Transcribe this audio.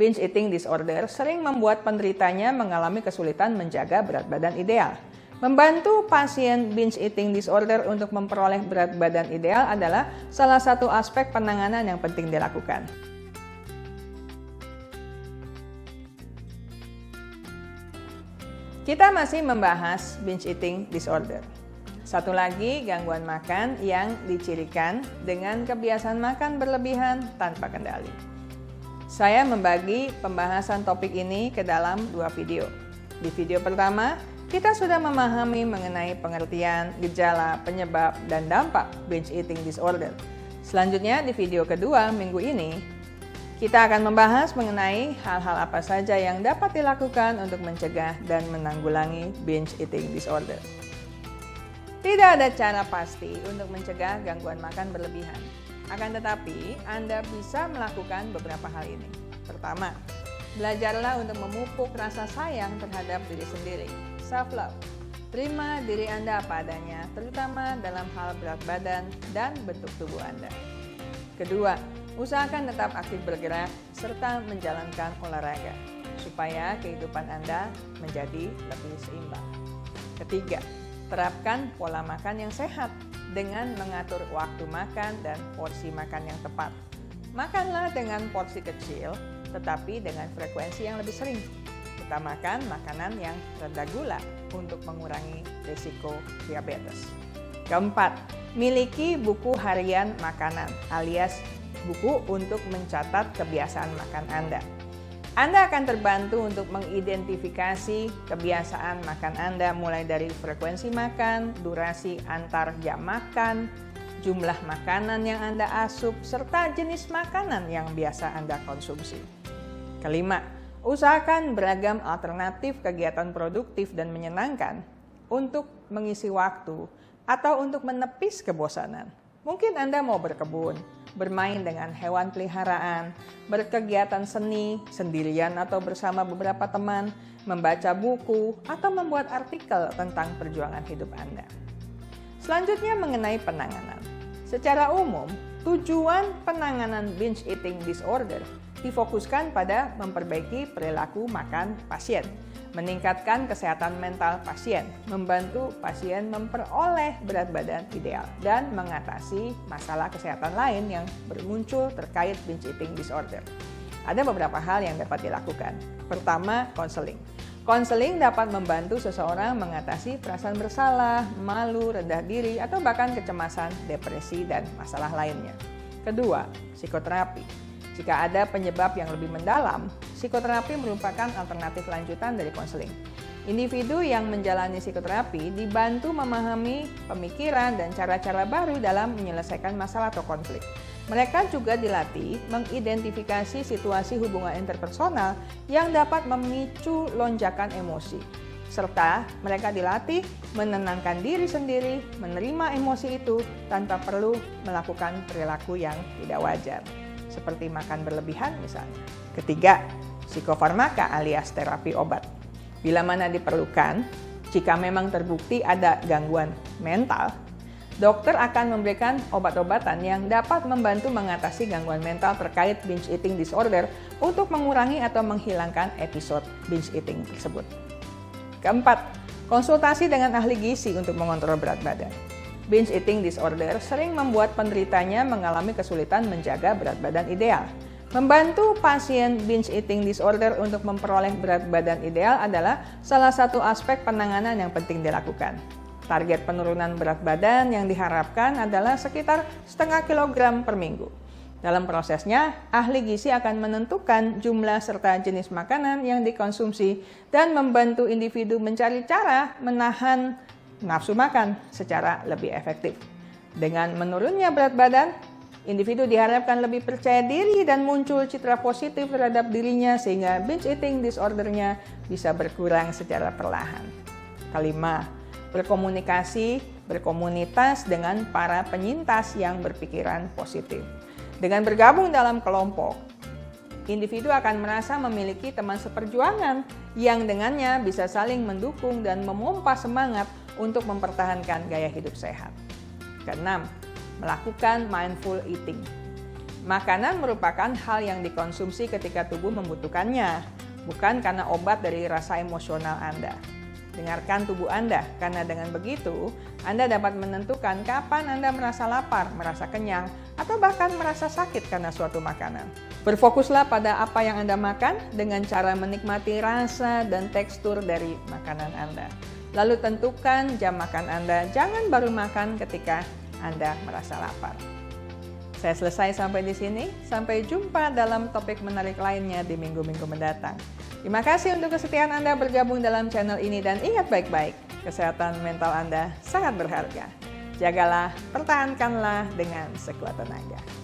binge eating disorder sering membuat penderitanya mengalami kesulitan menjaga berat badan ideal. Membantu pasien binge eating disorder untuk memperoleh berat badan ideal adalah salah satu aspek penanganan yang penting dilakukan. Kita masih membahas binge eating disorder. Satu lagi gangguan makan yang dicirikan dengan kebiasaan makan berlebihan tanpa kendali. Saya membagi pembahasan topik ini ke dalam 2 video. Di video pertama, kita sudah memahami mengenai pengertian, gejala, penyebab, dan dampak binge eating disorder. Selanjutnya di video kedua minggu ini, kita akan membahas mengenai hal-hal apa saja yang dapat dilakukan untuk mencegah dan menanggulangi binge eating disorder. Tidak ada cara pasti untuk mencegah gangguan makan berlebihan. Akan tetapi, Anda bisa melakukan beberapa hal ini. Pertama, belajarlah untuk memupuk rasa sayang terhadap diri sendiri. Self-love. Terima diri Anda apa adanya, terutama dalam hal berat badan dan bentuk tubuh Anda. Kedua, usahakan tetap aktif bergerak serta menjalankan olahraga, supaya kehidupan Anda menjadi lebih seimbang. Ketiga, terapkan pola makan yang sehat dengan mengatur waktu makan dan porsi makan yang tepat. Makanlah dengan porsi kecil, tetapi dengan frekuensi yang lebih sering. Utamakan makanan yang rendah gula untuk mengurangi risiko diabetes. Keempat, miliki buku harian makanan alias buku untuk mencatat kebiasaan makan Anda. Anda akan terbantu untuk mengidentifikasi kebiasaan makan Anda mulai dari frekuensi makan, durasi antar jam makan, jumlah makanan yang Anda asup, serta jenis makanan yang biasa Anda konsumsi. Kelima, usahakan beragam alternatif kegiatan produktif dan menyenangkan untuk mengisi waktu atau untuk menepis kebosanan. Mungkin Anda mau berkebun, bermain dengan hewan peliharaan, berkegiatan seni, sendirian atau bersama beberapa teman, membaca buku, atau membuat artikel tentang perjuangan hidup Anda. Selanjutnya mengenai penanganan. Secara umum, tujuan penanganan binge eating disorder difokuskan pada memperbaiki perilaku makan pasien, meningkatkan kesehatan mental pasien, membantu pasien memperoleh berat badan ideal, dan mengatasi masalah kesehatan lain yang bermuncul terkait binge eating disorder. Ada beberapa hal yang dapat dilakukan. Pertama, konseling. Konseling dapat membantu seseorang mengatasi perasaan bersalah, malu, rendah diri, atau bahkan kecemasan, depresi, dan masalah lainnya. Kedua, psikoterapi. Jika ada penyebab yang lebih mendalam, psikoterapi merupakan alternatif lanjutan dari konseling. Individu yang menjalani psikoterapi dibantu memahami pemikiran dan cara-cara baru dalam menyelesaikan masalah atau konflik. Mereka juga dilatih mengidentifikasi situasi hubungan interpersonal yang dapat memicu lonjakan emosi, serta mereka dilatih menenangkan diri sendiri, menerima emosi itu tanpa perlu melakukan perilaku yang tidak wajar, seperti makan berlebihan misalnya. Ketiga, psikofarmaka alias terapi obat. Bila mana diperlukan, jika memang terbukti ada gangguan mental, dokter akan memberikan obat-obatan yang dapat membantu mengatasi gangguan mental terkait binge eating disorder untuk mengurangi atau menghilangkan episode binge eating tersebut. Keempat, konsultasi dengan ahli gizi untuk mengontrol berat badan. Binge eating disorder sering membuat penderitanya mengalami kesulitan menjaga berat badan ideal. Membantu pasien binge eating disorder untuk memperoleh berat badan ideal adalah salah satu aspek penanganan yang penting dilakukan. Target penurunan berat badan yang diharapkan adalah sekitar setengah kilogram per minggu. Dalam prosesnya, ahli gizi akan menentukan jumlah serta jenis makanan yang dikonsumsi dan membantu individu mencari cara menahan nafsu makan secara lebih efektif. Dengan menurunnya berat badan, individu diharapkan lebih percaya diri dan muncul citra positif terhadap dirinya sehingga binge eating disorder-nya bisa berkurang secara perlahan. Kelima, berkomunikasi, berkomunitas dengan para penyintas yang berpikiran positif. Dengan bergabung dalam kelompok, individu akan merasa memiliki teman seperjuangan yang dengannya bisa saling mendukung dan memompa semangat untuk mempertahankan gaya hidup sehat. Keenam, melakukan mindful eating. Makanan merupakan hal yang dikonsumsi ketika tubuh membutuhkannya, bukan karena obat dari rasa emosional Anda. Dengarkan tubuh Anda, karena dengan begitu Anda dapat menentukan kapan Anda merasa lapar, merasa kenyang, atau bahkan merasa sakit karena suatu makanan. Berfokuslah pada apa yang Anda makan dengan cara menikmati rasa dan tekstur dari makanan Anda. Lalu tentukan jam makan Anda, jangan baru makan ketika Anda merasa lapar. Saya selesai sampai di sini. Sampai jumpa dalam topik menarik lainnya di minggu-minggu mendatang. Terima kasih untuk kesetiaan Anda bergabung dalam channel ini dan ingat baik-baik, kesehatan mental Anda sangat berharga. Jagalah, pertahankanlah dengan sekuat tenaga.